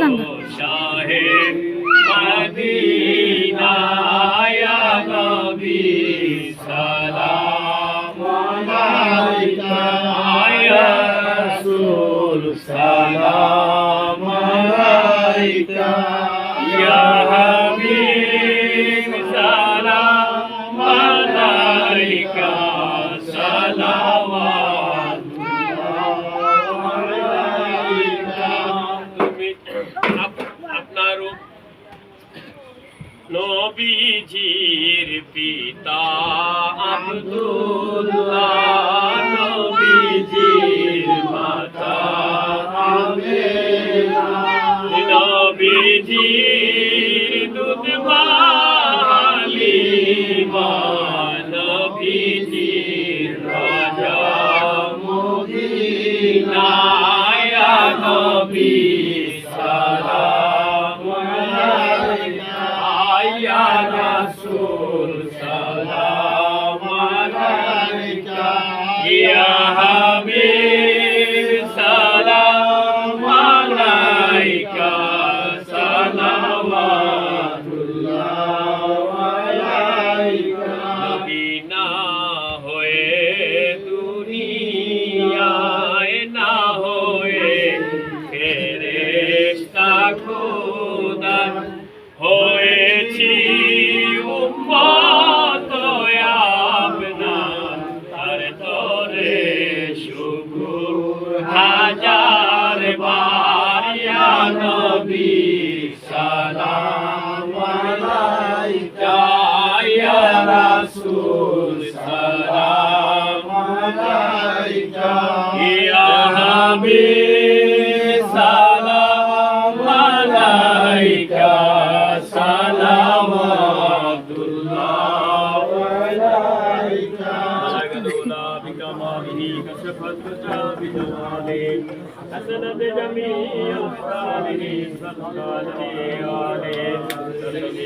জানগা শাহে Medina ইয়া নবী সালাম আলাইকা ইয়া রাসূল সালাম আলাইকা ইয়া হাবিব সালাম আলাইকা আপনার নবীজির পিতা আব্দুল্লাহ নবীজির মাতা আমেনা নবীজির দুধ হালিমা নবীজির রাজা মদিনা ইয়া নবী সালাম আলাইকা ইয়া রাসূল সালাম আলাইকা ইয়া হাবিব সালাম আলাইকা সালাওয়াতুল্লাহ আলাইকা নবী না হয়ে দুনিয়ায় না হয়ে ফেরেশতা খোদা হয়েছি উম্মত আপনার তার তরে শুকর হাজার বার ইয়া নবী সালাম আলাইকা ইয়া রাসূল সালাম আলাইকা ইয়া হাবিব সালাম আলাইকা সালাওয়াতুল্লাহ আলাইকা সালাগুলা বিকামালিহি কাশফাত জাবিদালি হাসানাত জামিল সালিহি সাল্লাল্লাহু আলাইহি